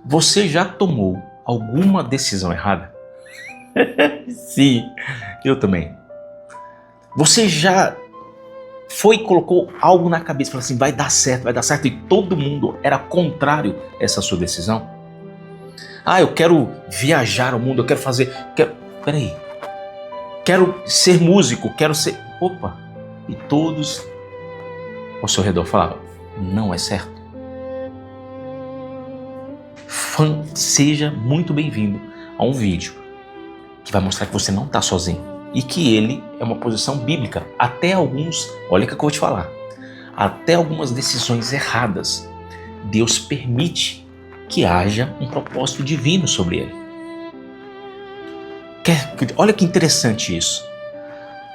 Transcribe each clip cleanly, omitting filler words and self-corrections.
Você já tomou alguma decisão errada? Sim, eu também. Você já foi e colocou algo na cabeça, falou assim, vai dar certo, e todo mundo era contrário a essa sua decisão? Eu quero viajar ao mundo, eu quero fazer... Peraí. Quero ser músico, quero ser... Opa! E todos ao seu redor falavam, não é certo. Seja muito bem-vindo a um vídeo que vai mostrar que você não está sozinho e que ele é uma posição bíblica. Até alguns, olha o que eu vou te falar, até algumas decisões erradas, Deus permite que haja um propósito divino sobre ele. Olha que interessante isso.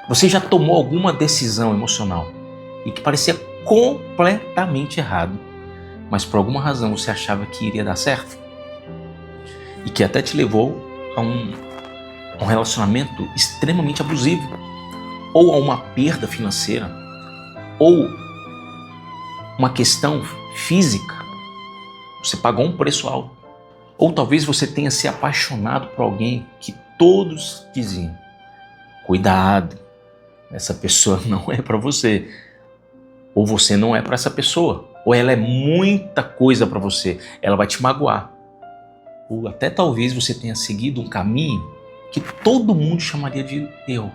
Você já tomou alguma decisão emocional e que parecia completamente errado, mas por alguma razão você achava que iria dar certo? E que até te levou a um relacionamento extremamente abusivo, ou a uma perda financeira, ou uma questão física. Você pagou um preço alto. Ou talvez você tenha se apaixonado por alguém que todos diziam, cuidado, essa pessoa não é para você. Ou você não é para essa pessoa. Ou ela é muita coisa para você, ela vai te magoar. Ou até talvez você tenha seguido um caminho que todo mundo chamaria de erro,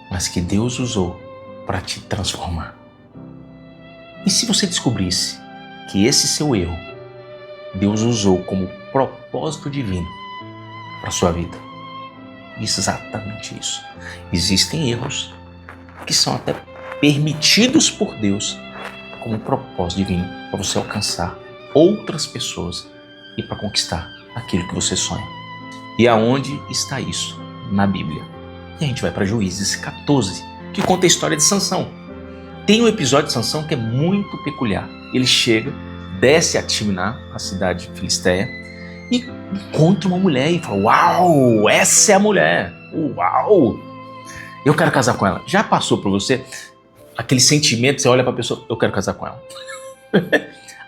mas que Deus usou para te transformar. E se você descobrisse que esse seu erro, Deus usou como propósito divino para a sua vida? Exatamente isso. Existem erros que são até permitidos por Deus como propósito divino para você alcançar outras pessoas e para conquistar aquilo que você sonha. E aonde está isso? Na Bíblia. E a gente vai para Juízes 14, que conta a história de Sansão. Tem um episódio de Sansão que é muito peculiar. Ele chega, desce a Timná, a cidade filisteia, e encontra uma mulher e fala, uau, essa é a mulher, uau, eu quero casar com ela. Já passou por você aquele sentimento, você olha para a pessoa, eu quero casar com ela.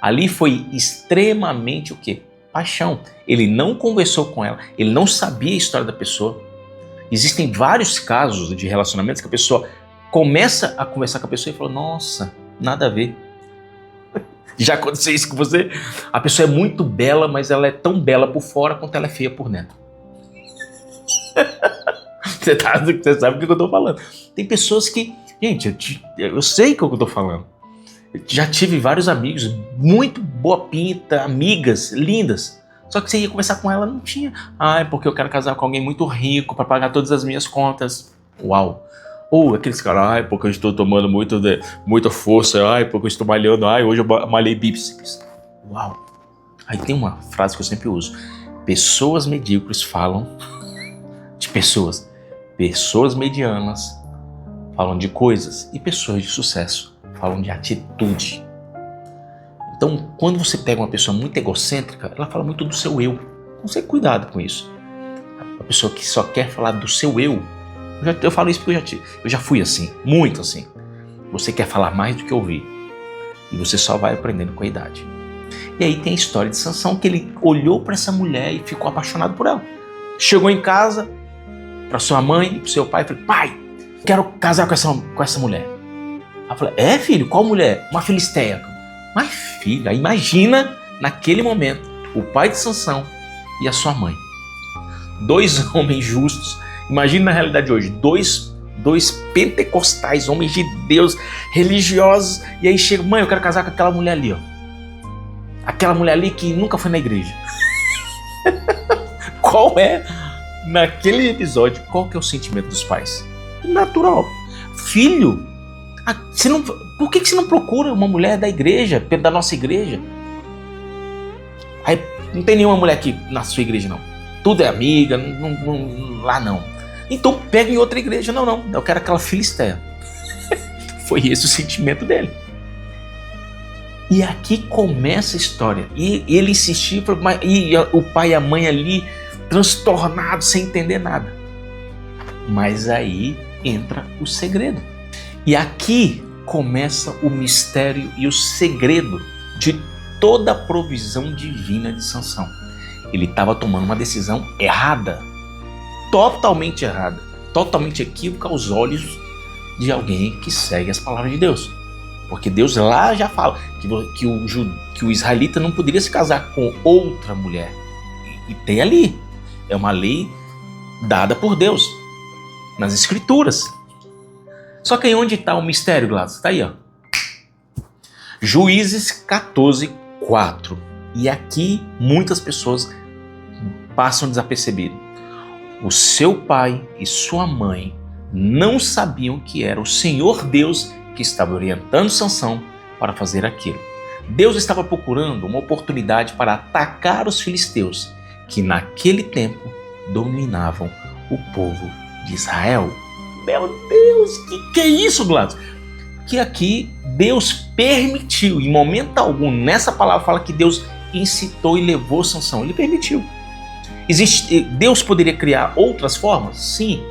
Ali foi extremamente o quê? Paixão. Ele não conversou com ela, ele não sabia a história da pessoa. Existem vários casos de relacionamentos que a pessoa começa a conversar com a pessoa e fala, nossa, nada a ver. Já aconteceu isso com você? A pessoa é muito bela, mas ela é tão bela por fora quanto ela é feia por dentro. Você sabe do que eu tô falando. Tem pessoas que, gente, eu sei o que eu tô falando. Eu já tive vários amigos, muito boa pinta, amigas, lindas. Só que você ia conversar com ela, não tinha. Porque eu quero casar com alguém muito rico para pagar todas as minhas contas. Uau! Ou aqueles caras, porque eu estou tomando muita força, porque eu estou malhando, hoje eu malhei bíceps. Uau! Aí tem uma frase que eu sempre uso. Pessoas medíocres falam de pessoas. Pessoas medianas falam de coisas. E pessoas de sucesso falam de atitude. Então, quando você pega uma pessoa muito egocêntrica, ela fala muito do seu eu. Então, você cuidado com isso. A pessoa que só quer falar do seu eu, eu falo isso porque eu já fui assim, muito assim. Você quer falar mais do que ouvir. E você só vai aprendendo com a idade. E aí tem a história de Sansão, que ele olhou para essa mulher e ficou apaixonado por ela. Chegou em casa, para sua mãe e para seu pai, e falou, pai, quero casar com essa mulher. Ela falou, filho, qual mulher? Uma filisteia. Mas filha, imagina naquele momento, o pai de Sansão e a sua mãe. Dois homens justos. Imagina na realidade de hoje, dois pentecostais, homens de Deus, religiosos, e aí chega, mãe, eu quero casar com aquela mulher ali, ó. Aquela mulher ali que nunca foi na igreja. Naquele episódio, qual que é o sentimento dos pais? Natural. Filho, por que você não procura uma mulher da igreja, da nossa igreja? Aí não tem nenhuma mulher aqui na sua igreja, não. Tudo é amiga, lá não. Então pega em outra igreja. Não, eu quero aquela filisteia. Foi esse o sentimento dele. E aqui começa a história. E ele insistia, e o pai e a mãe ali, transtornados, sem entender nada. Mas aí entra o segredo. E aqui começa o mistério e o segredo de toda a provisão divina de Sansão. Ele estava tomando uma decisão errada, totalmente errada, totalmente equívoca aos olhos de alguém que segue as palavras de Deus. Porque Deus lá já fala que o israelita não poderia se casar com outra mulher. E tem ali, é uma lei dada por Deus, nas Escrituras. Só que aí onde está o mistério, Gladys? Está aí, ó. Juízes 14:4. E aqui muitas pessoas passam desapercebido. O seu pai e sua mãe não sabiam que era o Senhor Deus que estava orientando Sansão para fazer aquilo. Deus estava procurando uma oportunidade para atacar os filisteus, que naquele tempo dominavam o povo de Israel. Meu Deus, que é isso, Gladys? Que aqui Deus permitiu, em momento algum, nessa palavra fala que Deus incitou e levou Sansão. Ele permitiu. Deus poderia criar outras formas? Sim.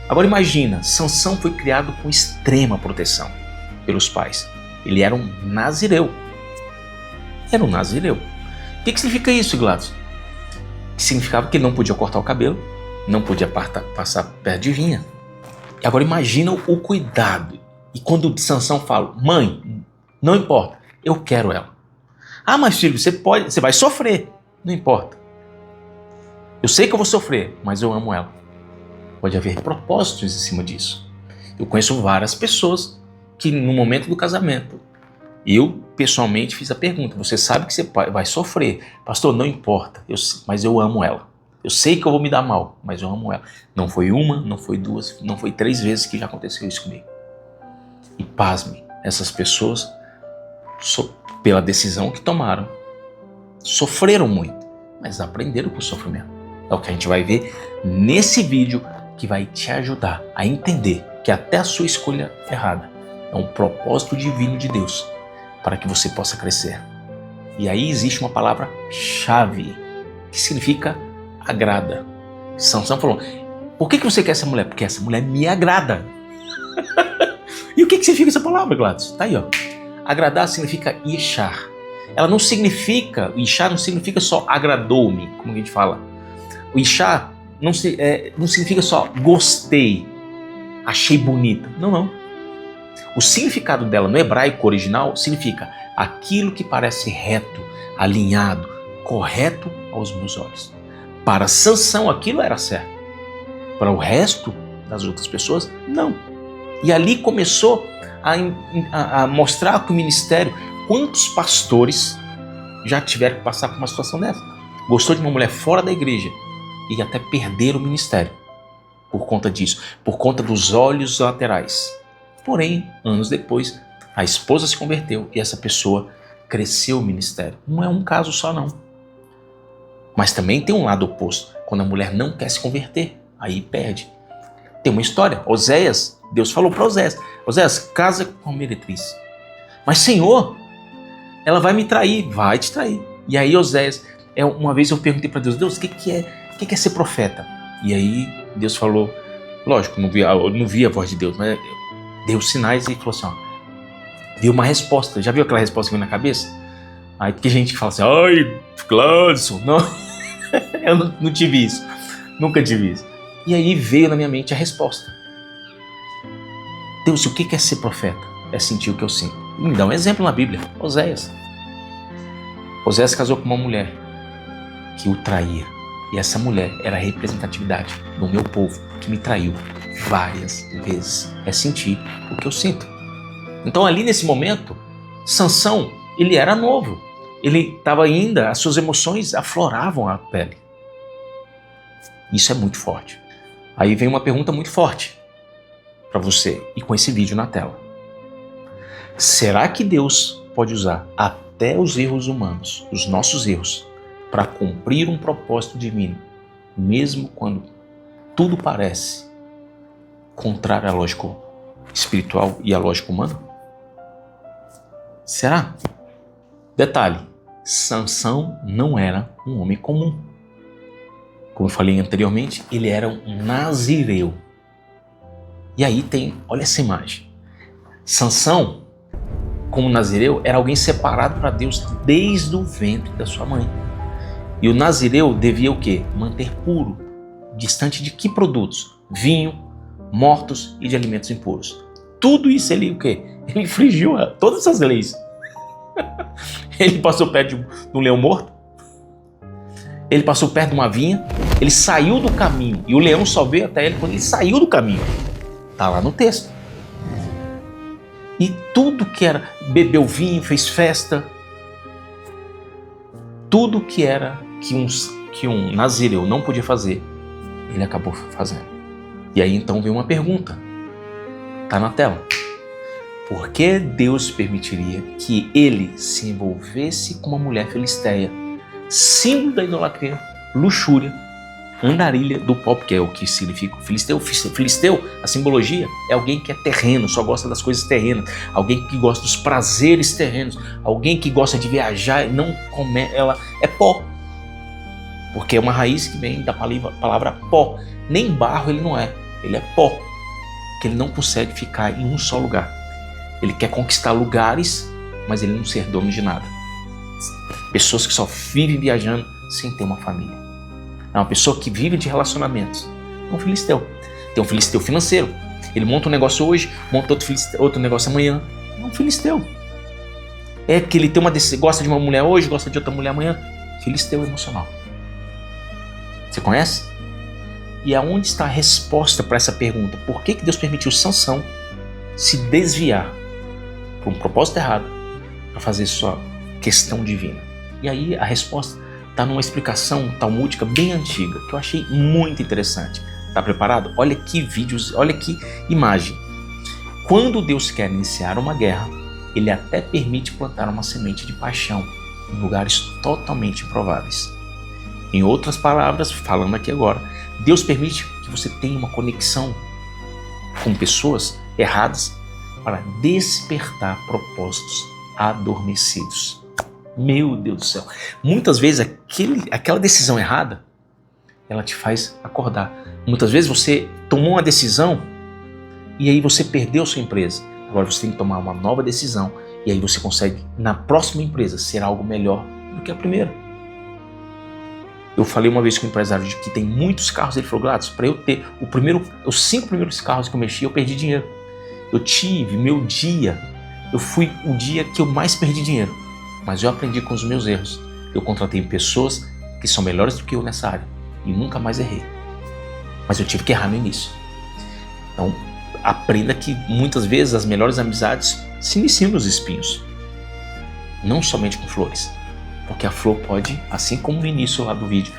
Agora imagina, Sansão foi criado com extrema proteção pelos pais. Ele era um nazireu. Era um nazireu. O que significa isso, Gladys? Significava que ele não podia cortar o cabelo, não podia passar perto de vinha. Agora imagina o cuidado. E quando Sansão fala, mãe, não importa, eu quero ela. Ah, mas filho, você vai sofrer. Não importa. Eu sei que eu vou sofrer, mas eu amo ela. Pode haver propósitos em cima disso. Eu conheço várias pessoas que no momento do casamento, eu pessoalmente fiz a pergunta, você sabe que você vai sofrer. Pastor, não importa, mas eu amo ela. Eu sei que eu vou me dar mal, mas eu amo ela. Não foi uma, não foi duas, não foi 3 vezes que já aconteceu isso comigo. E pasme, essas pessoas, pela decisão que tomaram, sofreram muito, mas aprenderam com o sofrimento. É o que a gente vai ver nesse vídeo, que vai te ajudar a entender que até a sua escolha errada é um propósito divino de Deus para que você possa crescer. E aí existe uma palavra-chave que significa agrada. Sansão falou, por que você quer essa mulher? Porque essa mulher me agrada. E o que significa essa palavra, Gladys? Tá aí, ó. Agradar significa ishar. Ela não significa, ishar não significa só agradou-me, como a gente fala. O ishar não significa só gostei, achei bonita. Não. O significado dela no hebraico original significa aquilo que parece reto, alinhado, correto aos meus olhos. Para Sansão aquilo era certo. Para o resto das outras pessoas, não. E ali começou a mostrar que o ministério, quantos pastores já tiveram que passar por uma situação dessa. Gostou de uma mulher fora da igreja e até perder o ministério por conta disso, por conta dos olhos laterais. Porém, anos depois, a esposa se converteu e essa pessoa cresceu o ministério. Não é um caso só, não. Mas também tem um lado oposto, quando a mulher não quer se converter, aí perde. Tem uma história, Oséias, Deus falou para Oséias, Oséias, casa com a meretriz. Mas Senhor, ela vai me trair, vai te trair. E aí Oséias, uma vez eu perguntei para Deus, o que é ser profeta? E aí Deus falou, lógico, eu não vi a voz de Deus, mas deu sinais e falou assim, ó, viu uma resposta. Já viu aquela resposta que vem na cabeça? Aí tem gente que fala assim, ai, Gladson, não, eu não tive isso, nunca tive isso. E aí veio na minha mente a resposta. Deus, o que é ser profeta? É sentir o que eu sinto. Me dá um exemplo na Bíblia, Oséias. Oséias casou com uma mulher que o traía. E essa mulher era a representatividade do meu povo, que me traiu várias vezes. É sentir o que eu sinto. Então ali nesse momento, Sansão, ele era novo. Ele estava ainda, as suas emoções afloravam a pele. Isso é muito forte. Aí vem uma pergunta muito forte para você e com esse vídeo na tela. Será que Deus pode usar até os erros humanos, os nossos erros, para cumprir um propósito divino, mesmo quando tudo parece contrário à lógica espiritual e à lógica humana? Será? Detalhe, Sansão não era um homem comum. Como eu falei anteriormente, ele era um nazireu. E aí tem, olha essa imagem. Sansão, como nazireu, era alguém separado para Deus desde o ventre da sua mãe. E o nazireu devia o quê? Manter puro, distante de que produtos? Vinho, mortos e de alimentos impuros. Tudo isso ele o quê? Ele infringiu todas essas leis. Ele passou perto de um leão morto. Ele passou perto de uma vinha. Ele saiu do caminho. E o leão só veio até ele quando ele saiu do caminho. Está lá no texto. E tudo que era, bebeu vinho, fez festa. Tudo que era que um nazireu não podia fazer, ele acabou fazendo. E aí então veio uma pergunta. Está na tela. Por que Deus permitiria que ele se envolvesse com uma mulher filisteia, símbolo da idolatria, luxúria, andarilha do pó, que é o que significa filisteu? Filisteu, a simbologia, é alguém que é terreno, só gosta das coisas terrenas, alguém que gosta dos prazeres terrenos, alguém que gosta de viajar e não comer, ela é pó, porque é uma raiz que vem da palavra pó. Nem barro ele não é, ele é pó, porque ele não consegue ficar em um só lugar. Ele quer conquistar lugares, mas ele não ser dono de nada. Pessoas que só vivem viajando sem ter uma família. É uma pessoa que vive de relacionamentos. É um filisteu. Tem um filisteu financeiro. Ele monta um negócio hoje, monta outro negócio amanhã. É um filisteu. É que ele tem gosta de uma mulher hoje, gosta de outra mulher amanhã. Filisteu emocional. Você conhece? E aonde está a resposta para essa pergunta? Por que Deus permitiu Sansão se desviar por um propósito errado para fazer sua questão divina? E aí a resposta está numa explicação talmúdica bem antiga, que eu achei muito interessante. Está preparado? Olha que vídeos, olha que imagem. Quando Deus quer iniciar uma guerra, ele até permite plantar uma semente de paixão em lugares totalmente improváveis. Em outras palavras, falando aqui agora, Deus permite que você tenha uma conexão com pessoas erradas para despertar propósitos adormecidos. Meu Deus do céu. Muitas vezes aquela decisão errada, ela te faz acordar. Muitas vezes você tomou uma decisão e aí você perdeu sua empresa. Agora você tem que tomar uma nova decisão e aí você consegue, na próxima empresa, ser algo melhor do que a primeira. Eu falei uma vez com um empresário que tem muitos carros, ele falou: Gladys, para eu ter os 5 primeiros carros que eu mexi, eu perdi dinheiro. Eu tive meu dia, eu fui o dia que eu mais perdi dinheiro, mas eu aprendi com os meus erros. Eu contratei pessoas que são melhores do que eu nessa área e nunca mais errei. Mas eu tive que errar no início. Então, aprenda que muitas vezes as melhores amizades se iniciam nos espinhos, não somente com flores. Porque a flor pode, assim como no início lá do vídeo,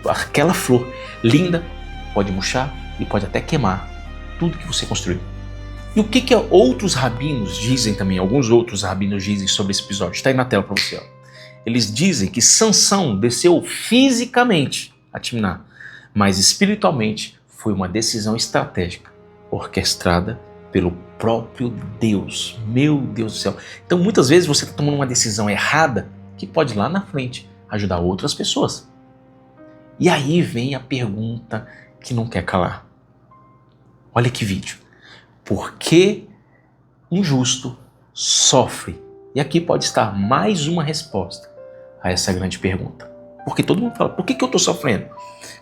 aquela flor linda pode murchar e pode até queimar tudo que você construiu. E o que outros rabinos dizem também, alguns outros rabinos dizem sobre esse episódio? Está aí na tela para você. Ó. Eles dizem que Sansão desceu fisicamente a Timná, mas espiritualmente foi uma decisão estratégica, orquestrada pelo próprio Deus. Meu Deus do céu. Então muitas vezes você está tomando uma decisão errada que pode lá na frente ajudar outras pessoas. E aí vem a pergunta que não quer calar. Olha que vídeo. Por que um justo sofre? E aqui pode estar mais uma resposta a essa grande pergunta. Porque todo mundo fala: por que eu estou sofrendo?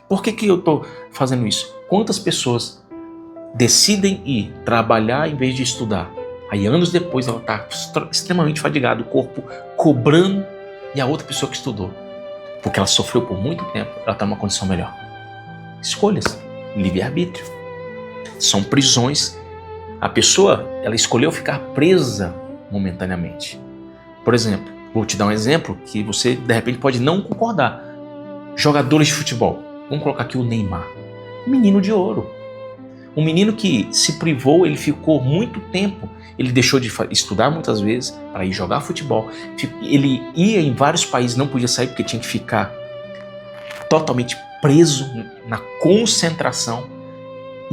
Por que eu estou fazendo isso? Quantas pessoas decidem ir trabalhar em vez de estudar? Aí anos depois ela está extremamente fadigada, o corpo cobrando, e a outra pessoa que estudou, porque ela sofreu por muito tempo, ela está numa condição melhor. Escolhas, livre-arbítrio. São prisões. A pessoa, ela escolheu ficar presa momentaneamente. Por exemplo, vou te dar um exemplo que você de repente pode não concordar. Jogadores de futebol. Vamos colocar aqui o Neymar. Menino de ouro. Um menino que se privou, ele ficou muito tempo, ele deixou de estudar muitas vezes para ir jogar futebol. Ele ia em vários países, não podia sair porque tinha que ficar totalmente preso na concentração.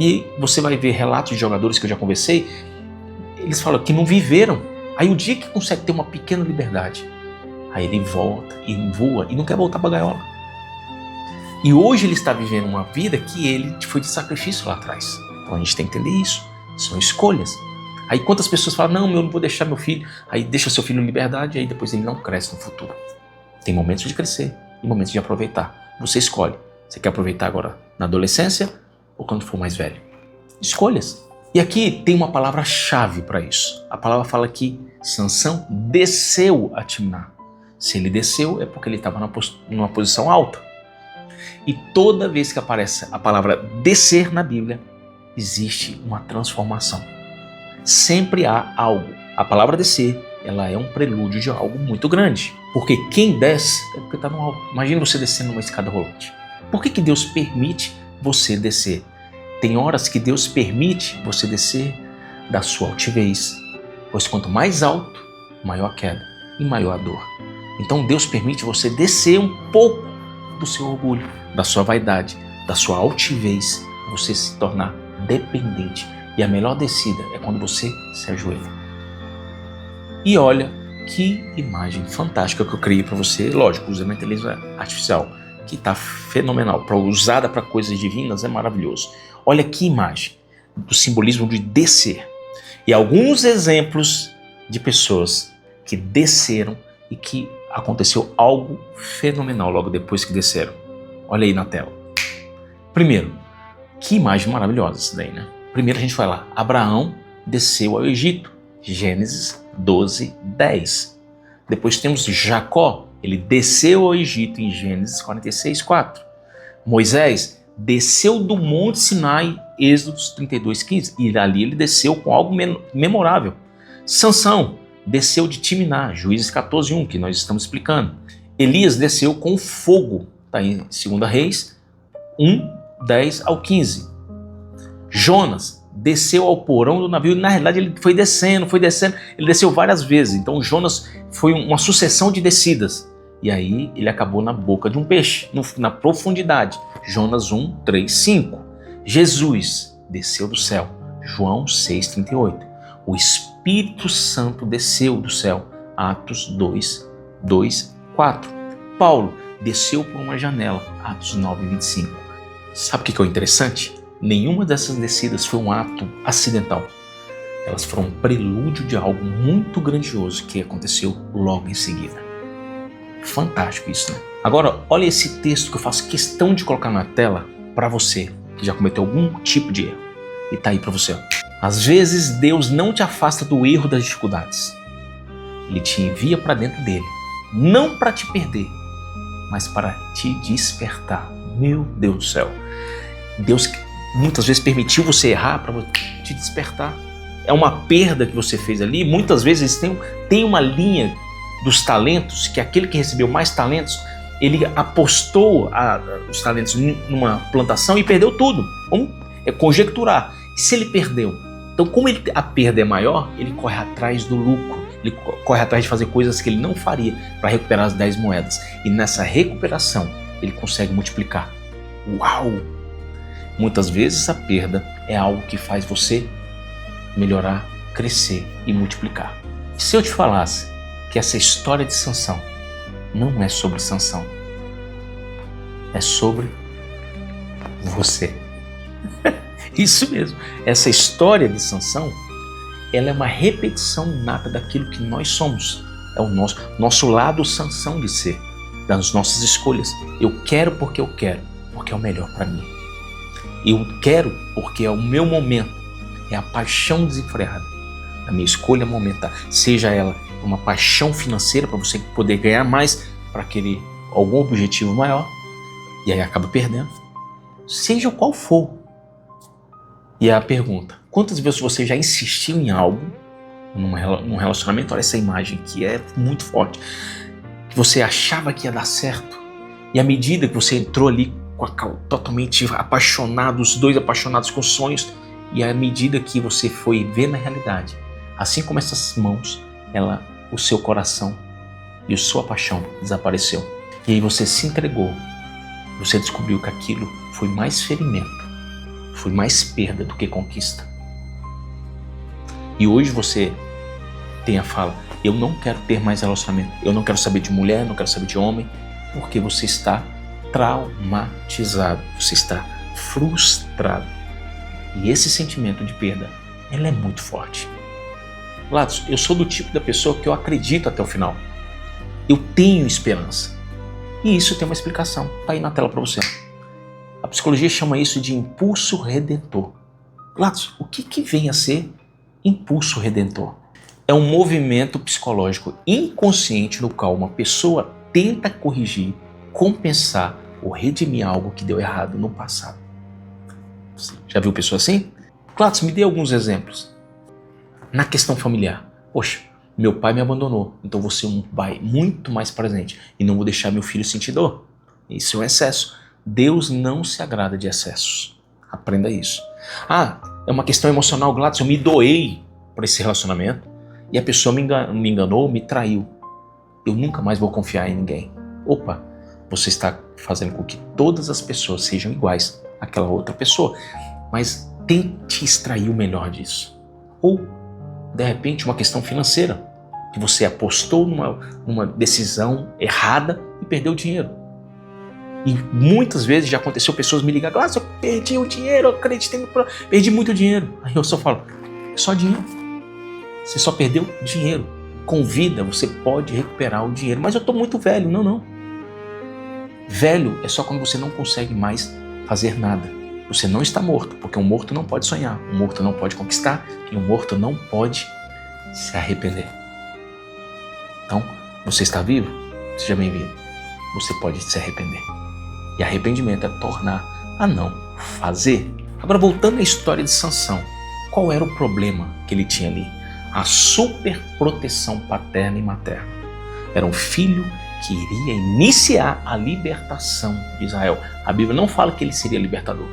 E você vai ver relatos de jogadores que eu já conversei, eles falam que não viveram. Aí o dia que consegue ter uma pequena liberdade, aí ele volta e voa e não quer voltar para a gaiola. E hoje ele está vivendo uma vida que ele foi de sacrifício lá atrás. Então a gente tem que entender isso. São escolhas. Aí quantas pessoas falam, não, eu não vou deixar meu filho. Aí deixa seu filho em liberdade, aí depois ele não cresce no futuro. Tem momentos de crescer e momentos de aproveitar. Você escolhe. Você quer aproveitar agora na adolescência ou quando for mais velho? Escolhas. E aqui tem uma palavra-chave para isso. A palavra fala que Sansão desceu a Timná. Se ele desceu é porque ele estava numa posição alta. E toda vez que aparece a palavra descer na Bíblia, existe uma transformação. Sempre há algo. A palavra descer, ela é um prelúdio de algo muito grande. Porque quem desce é porque está no alto. Imagina você descendo numa escada rolante. Por que Deus permite você descer? Tem horas que Deus permite você descer da sua altivez. Pois quanto mais alto, maior a queda e maior a dor. Então Deus permite você descer um pouco do seu orgulho, da sua vaidade, da sua altivez, você se tornar dependente. E a melhor descida é quando você se ajoelha. E olha que imagem fantástica que eu criei para você. Lógico, usando a inteligência artificial, que está fenomenal. Usada para coisas divinas é maravilhoso. Olha que imagem do simbolismo de descer. E alguns exemplos de pessoas que desceram e que aconteceu algo fenomenal logo depois que desceram. Olha aí na tela. Primeiro, que imagem maravilhosa essa daí, né? Primeiro a gente vai lá. Abraão desceu ao Egito. Gênesis 12:10. Depois temos Jacó. Ele desceu ao Egito em Gênesis 46:4. Moisés desceu do Monte Sinai, Êxodo 32:15. E ali ele desceu com algo memorável. Sansão desceu de Timná, Juízes 14:1, que nós estamos explicando. Elias desceu com fogo, está em 2 Reis 1:10-15. Jonas desceu ao porão do navio, e na realidade ele foi descendo, ele desceu várias vezes. Então Jonas foi uma sucessão de descidas. E aí ele acabou na boca de um peixe, na profundidade. Jonas 1:3-5. Jesus desceu do céu, João 6:38. O Espírito Santo desceu do céu, Atos 2:2-4. Paulo desceu por uma janela, Atos 9:25. Sabe o que é o interessante? Nenhuma dessas descidas foi um ato acidental. Elas foram um prelúdio de algo muito grandioso que aconteceu logo em seguida. Fantástico isso, né? Agora, olha esse texto que eu faço questão de colocar na tela para você que já cometeu algum tipo de erro. E tá aí para você. Às vezes Deus não te afasta do erro das dificuldades. Ele te envia para dentro dele, não para te perder, mas para te despertar. Meu Deus do céu. Deus muitas vezes permitiu você errar para te despertar. É uma perda que você fez ali. Muitas vezes tem uma linha dos talentos, que aquele que recebeu mais talentos, ele apostou os talentos numa plantação e perdeu tudo. Vamos conjecturar. E se ele perdeu? Então, como a perda é maior, ele corre atrás do lucro. Ele corre atrás de fazer coisas que ele não faria para recuperar as 10 moedas. E nessa recuperação, ele consegue multiplicar. Uau! Muitas vezes a perda é algo que faz você melhorar, crescer e multiplicar. Se eu te falasse que essa história de Sansão não é sobre Sansão, é sobre você. Isso mesmo. Essa história de Sansão, ela é uma repetição inata daquilo que nós somos. É o nosso lado Sansão de ser, das nossas escolhas. Eu quero porque é o melhor para mim. Eu quero porque é o meu momento, é a paixão desenfreada, a minha escolha momentânea, seja ela uma paixão financeira para você poder ganhar mais para aquele algum objetivo maior, e aí acaba perdendo, seja qual for. E a pergunta, quantas vezes você já insistiu em algo, num relacionamento? Olha essa imagem que é muito forte, que você achava que ia dar certo, e à medida que você entrou ali totalmente apaixonado, os dois apaixonados com sonhos, e à medida que você foi ver na realidade, assim como essas mãos, o seu coração e a sua paixão desapareceu. E aí você se entregou, você descobriu que aquilo foi mais ferimento, foi mais perda do que conquista. E hoje você tem a fala, eu não quero ter mais relacionamento, eu não quero saber de mulher, não quero saber de homem, porque você está traumatizado, você está frustrado. E esse sentimento de perda, ele é muito forte. Gladys, eu sou do tipo da pessoa que eu acredito até o final. Eu tenho esperança. E isso tem uma explicação. Está aí na tela para você. A psicologia chama isso de impulso redentor. Gladys, o que vem a ser impulso redentor? É um movimento psicológico inconsciente no qual uma pessoa tenta corrigir, compensar ou redimir algo que deu errado no passado. Já viu pessoa assim? Gladys, me dê alguns exemplos. Na questão familiar. Poxa, meu pai me abandonou, então vou ser um pai muito mais presente e não vou deixar meu filho sentir dor. Isso é um excesso. Deus não se agrada de excessos. Aprenda isso. Ah, é uma questão emocional, Gladys, eu me doei para esse relacionamento e a pessoa me enganou, me traiu. Eu nunca mais vou confiar em ninguém. Opa, você está fazendo com que todas as pessoas sejam iguais àquela outra pessoa, mas tente extrair o melhor disso. Ou, de repente, uma questão financeira, que você apostou numa decisão errada e perdeu dinheiro. E muitas vezes já aconteceu pessoas me ligarem, eu perdi o dinheiro, eu acreditei, perdi muito dinheiro. Aí eu só falo, é só dinheiro. Você só perdeu dinheiro. Com vida você pode recuperar o dinheiro. Mas eu estou muito velho. Não. Velho é só quando você não consegue mais fazer nada. Você não está morto, porque um morto não pode sonhar, um morto não pode conquistar e um morto não pode se arrepender. Então, você está vivo? Seja bem-vindo. Você pode se arrepender. E arrependimento é tornar a não fazer. Agora, voltando à história de Sansão, qual era o problema que ele tinha ali? A superproteção paterna e materna. Era um filho que iria iniciar a libertação de Israel. A Bíblia não fala que ele seria libertador,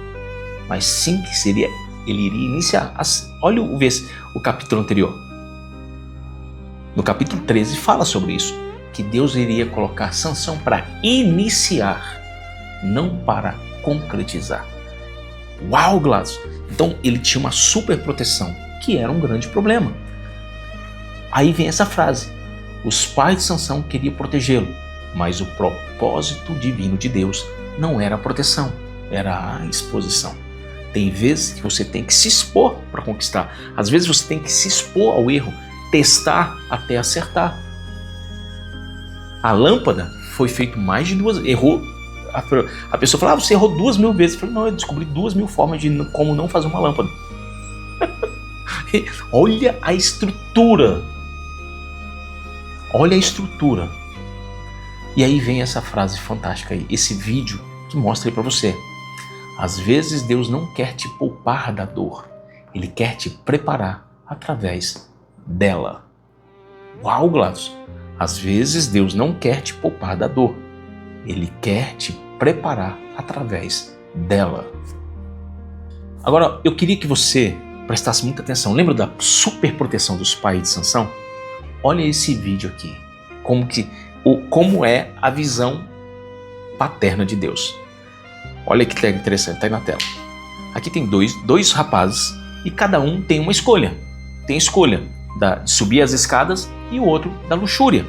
mas sim que ele iria iniciar. Olha o capítulo anterior. No capítulo 13 fala sobre isso, que Deus iria colocar Sansão para iniciar, não para concretizar. Uau, Gladys! Então ele tinha uma superproteção, que era um grande problema. Aí vem essa frase, os pais de Sansão queriam protegê-lo, mas o propósito divino de Deus não era a proteção, era a exposição. Tem vezes que você tem que se expor para conquistar, às vezes você tem que se expor ao erro, testar até acertar. A lâmpada foi feita mais de 2 vezes, errou. A pessoa fala, você errou 2.000 vezes. Eu falei, não, eu descobri 2.000 formas de como não fazer uma lâmpada. Olha a estrutura. Olha a estrutura. E aí vem essa frase fantástica aí, esse vídeo que mostra aí para você. Às vezes Deus não quer te poupar da dor, Ele quer te preparar através dela. Uau, Gladys! Às vezes Deus não quer te poupar da dor, Ele quer te preparar através dela. Agora, eu queria que você prestasse muita atenção. Lembra da super proteção dos pais de Sansão? Olha esse vídeo aqui, como é a visão paterna de Deus. Olha que interessante, está aí na tela. Aqui tem dois rapazes e cada um tem uma escolha. Tem a escolha de subir as escadas e o outro da luxúria.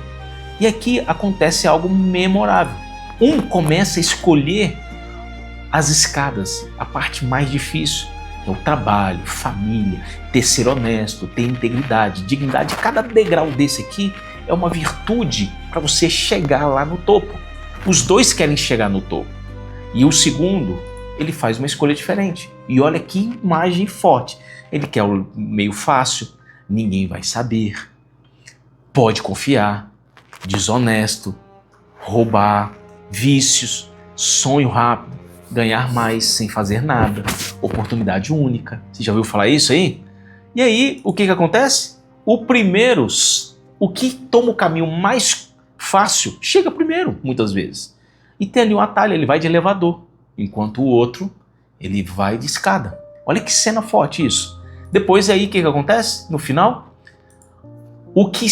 E aqui acontece algo memorável. Um começa a escolher as escadas, a parte mais difícil. É o trabalho, família, ter ser honesto, ter integridade, dignidade. Cada degrau desse aqui é uma virtude para você chegar lá no topo. Os dois querem chegar no topo. E o segundo, ele faz uma escolha diferente. E olha que imagem forte. Ele quer o meio fácil, ninguém vai saber, pode confiar, desonesto, roubar, vícios, sonho rápido, ganhar mais sem fazer nada, oportunidade única. Você já ouviu falar isso aí? E aí, o que acontece? O primeiro, o que toma o caminho mais fácil, chega primeiro, muitas vezes. E tem ali um atalho, ele vai de elevador, enquanto o outro, ele vai de escada. Olha que cena forte isso. Depois aí, o que acontece? No final, o que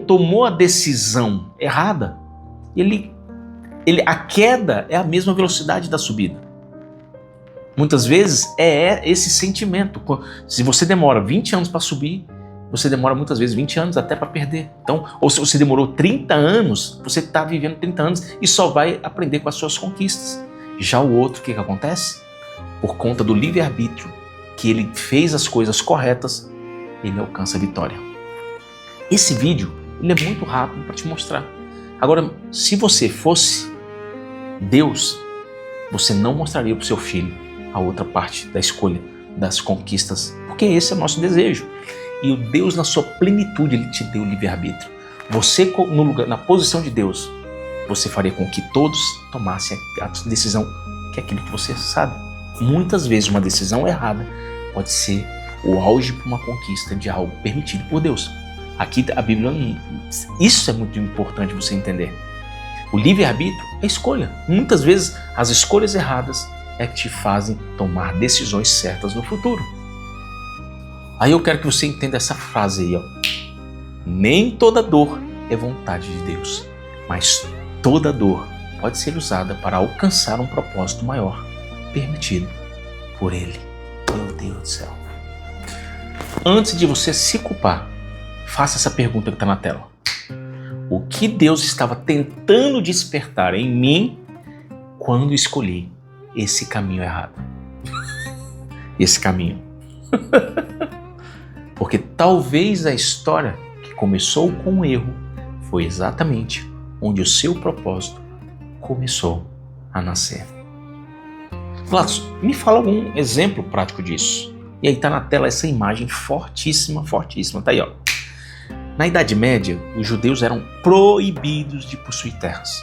tomou a decisão errada, a queda é a mesma velocidade da subida. Muitas vezes é esse sentimento. Se você demora 20 anos para subir, você demora muitas vezes 20 anos até para perder. Então, ou se você demorou 30 anos, você está vivendo 30 anos e só vai aprender com as suas conquistas. Já o outro, o que acontece? Por conta do livre-arbítrio, que ele fez as coisas corretas, ele alcança a vitória. Esse vídeo ele é muito rápido para te mostrar. Agora, se você fosse Deus, você não mostraria para o seu filho a outra parte da escolha, das conquistas, porque esse é o nosso desejo. E o Deus, na sua plenitude, ele te deu o livre-arbítrio. Você, no lugar, na posição de Deus, você faria com que todos tomassem a decisão que é aquilo que você sabe. Muitas vezes uma decisão errada pode ser o auge para uma conquista de algo permitido por Deus. Aqui a Bíblia, isso é muito importante você entender. O livre-arbítrio é escolha. Muitas vezes as escolhas erradas é que te fazem tomar decisões certas no futuro. Aí eu quero que você entenda essa frase aí, ó. Nem toda dor é vontade de Deus, mas toda dor pode ser usada para alcançar um propósito maior, permitido por Ele. Meu Deus do céu. Antes de você se culpar, faça essa pergunta que está na tela. O que Deus estava tentando despertar em mim quando escolhi esse caminho errado? Esse caminho. Porque talvez a história que começou com um erro foi exatamente onde o seu propósito começou a nascer. Gladys, me fala algum exemplo prático disso. E aí está na tela essa imagem fortíssima, fortíssima. Tá aí, ó. Na Idade Média, os judeus eram proibidos de possuir terras,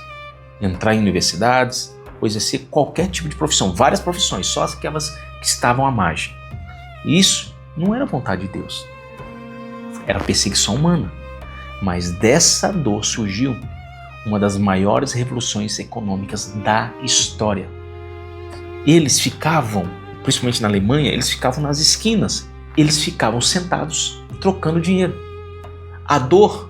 entrar em universidades ou exercer qualquer tipo de profissão, várias profissões, só aquelas que estavam à margem. E isso não era vontade de Deus, era perseguição humana. Mas dessa dor surgiu uma das maiores revoluções econômicas da história. Eles ficavam, principalmente na Alemanha, eles ficavam nas esquinas, eles ficavam sentados trocando dinheiro. A dor,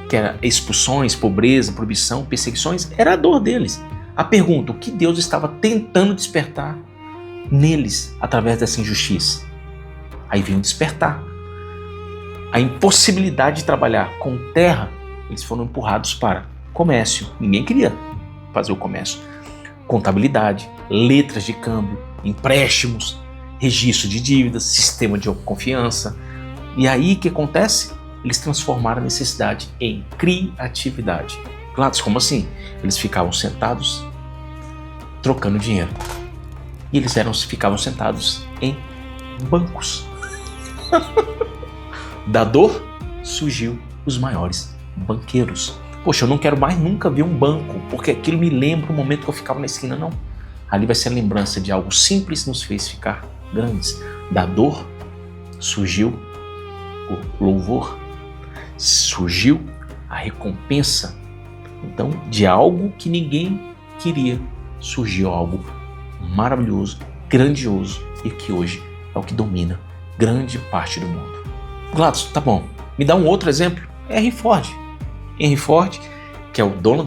que era expulsões, pobreza, proibição, perseguições, era a dor deles. A pergunta, o que Deus estava tentando despertar neles através dessa injustiça? Aí veio um despertar. A impossibilidade de trabalhar com terra, eles foram empurrados para comércio. Ninguém queria fazer o comércio. Contabilidade, letras de câmbio, empréstimos, registro de dívidas, sistema de confiança. E aí o que acontece? Eles transformaram a necessidade em criatividade. Gladys, como assim? Eles ficavam sentados trocando dinheiro. E eles ficavam sentados em bancos. Da dor surgiu os maiores banqueiros. Poxa, eu não quero mais nunca ver um banco, porque aquilo me lembra o momento que eu ficava na esquina. Não. Ali vai ser a lembrança de algo simples que nos fez ficar grandes. Da dor surgiu o louvor, surgiu a recompensa. Então, de algo que ninguém queria, surgiu algo maravilhoso, grandioso e que hoje é o que domina grande parte do mundo. Gladys, tá bom. Me dá um outro exemplo. Henry Ford. Henry Ford, que é o dono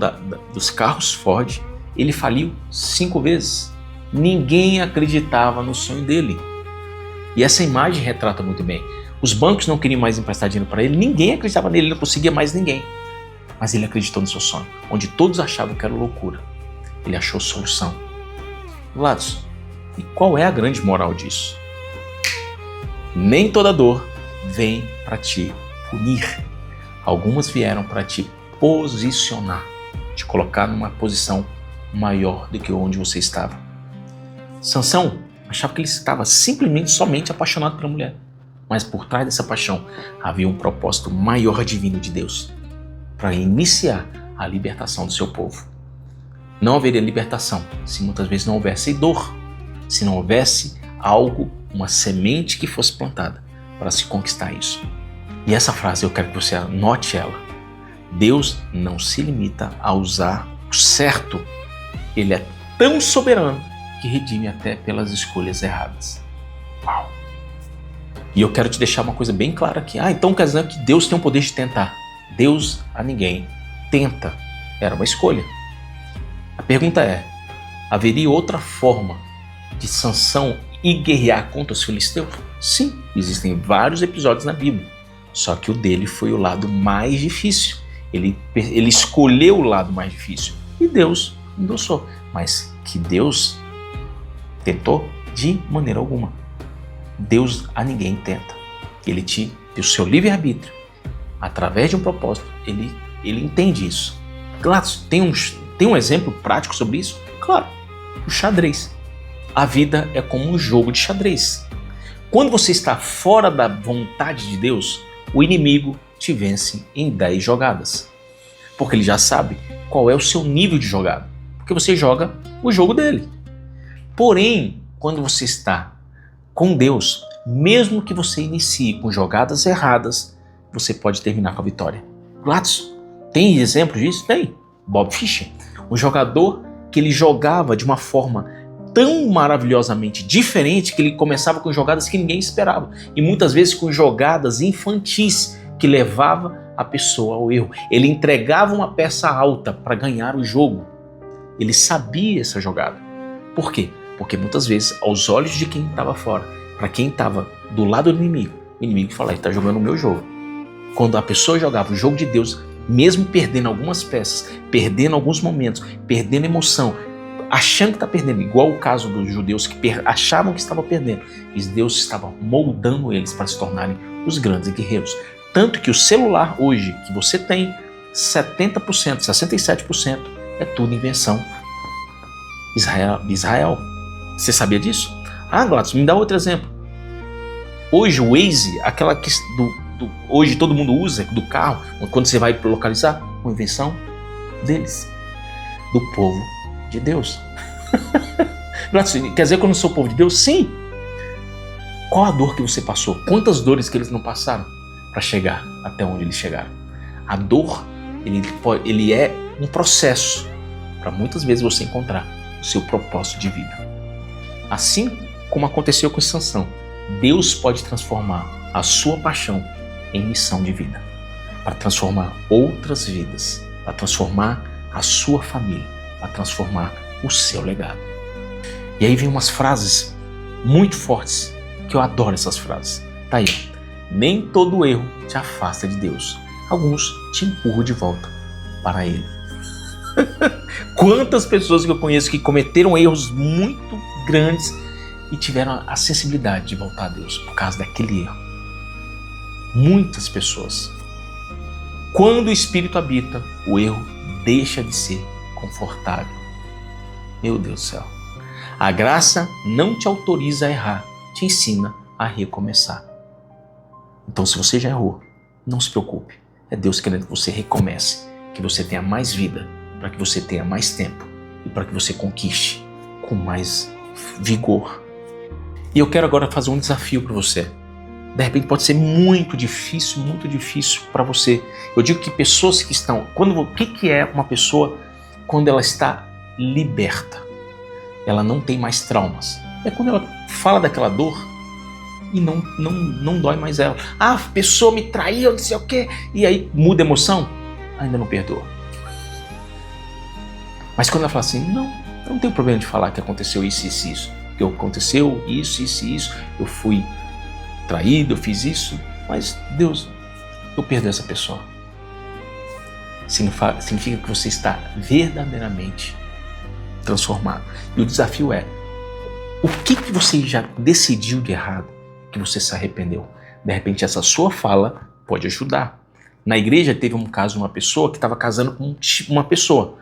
dos carros Ford, ele faliu 5 vezes. Ninguém acreditava no sonho dele. E essa imagem retrata muito bem. Os bancos não queriam mais emprestar dinheiro para ele, ninguém acreditava nele, ele não conseguia mais ninguém. Mas ele acreditou no seu sonho, onde todos achavam que era loucura. Ele achou solução. Gladys, e qual é a grande moral disso? Nem toda dor vem para te punir. Algumas vieram para te posicionar, te colocar numa posição maior do que onde você estava. Sansão achava que ele estava simplesmente, somente apaixonado pela mulher. Mas por trás dessa paixão havia um propósito maior divino de Deus para iniciar a libertação do seu povo. Não haveria libertação se muitas vezes não houvesse dor, se não houvesse algo, uma semente que fosse plantada para se conquistar isso. E essa frase eu quero que você anote ela. Deus não se limita a usar o certo. Ele é tão soberano que redime até pelas escolhas erradas. Uau! E eu quero te deixar uma coisa bem clara aqui. Então quer dizer que Deus tem o poder de tentar. Deus a ninguém tenta. Era uma escolha. A pergunta é, haveria outra forma de Sansão ir guerrear contra os filisteus? Sim, existem vários episódios na Bíblia. Só que o dele foi o lado mais difícil. Ele escolheu o lado mais difícil. E Deus endossou. Mas que Deus tentou de maneira alguma. Deus a ninguém tenta. Ele te deu o seu livre-arbítrio através de um propósito, ele entende isso. Claro, tem um exemplo prático sobre isso? Claro, o xadrez. A vida é como um jogo de xadrez. Quando você está fora da vontade de Deus, o inimigo te vence em 10 jogadas. Porque ele já sabe qual é o seu nível de jogada. Porque você joga o jogo dele. Porém, quando você está com Deus, mesmo que você inicie com jogadas erradas, você pode terminar com a vitória. Gladson, tem exemplo disso? Tem. Bob Fischer, um jogador que ele jogava de uma forma tão maravilhosamente diferente que ele começava com jogadas que ninguém esperava. E muitas vezes com jogadas infantis que levava a pessoa ao erro. Ele entregava uma peça alta para ganhar o jogo. Ele sabia essa jogada. Por quê? Porque muitas vezes, aos olhos de quem estava fora, para quem estava do lado do inimigo, o inimigo fala, ele está jogando o meu jogo. Quando a pessoa jogava o jogo de Deus, mesmo perdendo algumas peças, perdendo alguns momentos, perdendo emoção, achando que está perdendo, igual o caso dos judeus que achavam que estavam perdendo, e Deus estava moldando eles para se tornarem os grandes guerreiros. Tanto que o celular hoje que você tem, 70%, 67% é tudo invenção Israel. Você sabia disso? Ah, Gladson, me dá outro exemplo. Hoje o Waze, aquela que hoje todo mundo usa do carro, quando você vai localizar, uma invenção deles, do povo de Deus. Gladson, quer dizer que eu não sou povo de Deus? Sim. Qual a dor que você passou? Quantas dores que eles não passaram para chegar até onde eles chegaram? A dor, ele é um processo para muitas vezes você encontrar o seu propósito de vida. Assim como aconteceu com Sansão, Deus pode transformar a sua paixão em missão de vida, para transformar outras vidas, para transformar a sua família, para transformar o seu legado. E aí vem umas frases muito fortes, que eu adoro essas frases. Tá aí, nem todo erro te afasta de Deus, alguns te empurram de volta para Ele. Quantas pessoas que eu conheço que cometeram erros muito grandes e tiveram a sensibilidade de voltar a Deus por causa daquele erro. Muitas pessoas. Quando o Espírito habita, o erro deixa de ser confortável. Meu Deus do céu. A graça não te autoriza a errar, te ensina a recomeçar. Então, se você já errou, não se preocupe. É Deus querendo que você recomece, que você tenha mais vida, para que você tenha mais tempo e para que você conquiste com mais vigor. E eu quero agora fazer um desafio para você. De repente pode ser muito difícil para você. Eu digo que pessoas que estão... O que é uma pessoa quando ela está liberta? Ela não tem mais traumas. É quando ela fala daquela dor e não dói mais ela. Ah, a pessoa me traiu, não sei o quê. E aí muda a emoção, ainda não perdoa. Mas quando ela fala assim, não, eu não tenho problema de falar que aconteceu isso, isso, isso. Que aconteceu isso, isso, isso. Eu fui traído, eu fiz isso. Mas Deus, eu perdoo essa pessoa. Significa que você está verdadeiramente transformado. E o desafio é, o que você já decidiu de errado, que você se arrependeu? De repente essa sua fala pode ajudar. Na igreja teve um caso de uma pessoa que estava casando com uma pessoa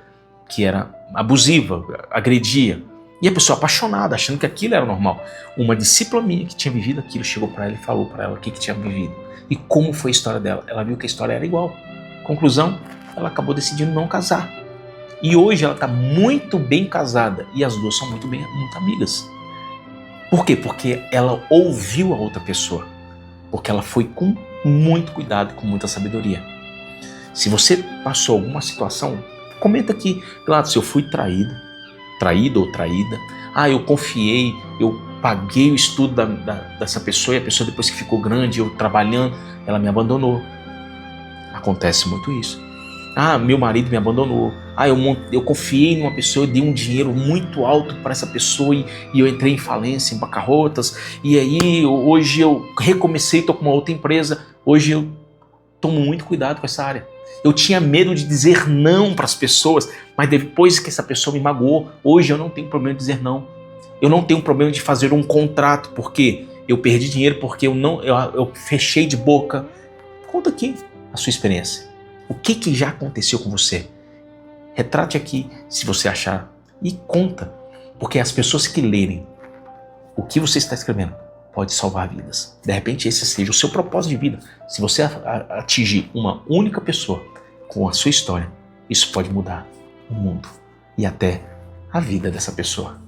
que era abusiva, agredia. E a pessoa apaixonada, achando que aquilo era normal. Uma discípula minha que tinha vivido aquilo chegou para ela e falou para ela o que tinha vivido. E como foi a história dela. Ela viu que a história era igual. Conclusão, ela acabou decidindo não casar. E hoje ela está muito bem casada. E as duas são muito amigas. Por quê? Porque ela ouviu a outra pessoa. Porque ela foi com muito cuidado e com muita sabedoria. Se você passou alguma situação, comenta aqui. Claro, se eu fui traído ou traída. Ah, eu confiei, eu paguei o estudo dessa pessoa e a pessoa depois que ficou grande, eu trabalhando, ela me abandonou. Acontece muito isso. Ah, meu marido me abandonou. Ah, eu confiei numa pessoa, eu dei um dinheiro muito alto para essa pessoa e eu entrei em falência, em bancarrotas. E aí, hoje eu recomecei, estou com uma outra empresa. Hoje eu tomo muito cuidado com essa área. Eu tinha medo de dizer não para as pessoas, mas depois que essa pessoa me magoou, hoje eu não tenho problema de dizer não. Eu não tenho problema de fazer um contrato, porque eu perdi dinheiro, porque eu fechei de boca. Conta aqui a sua experiência. O que já aconteceu com você? Retrate aqui, se você achar, e conta, porque as pessoas que lerem o que você está escrevendo pode salvar vidas. De repente esse seja o seu propósito de vida. Se você atingir uma única pessoa com a sua história, isso pode mudar o mundo e até a vida dessa pessoa.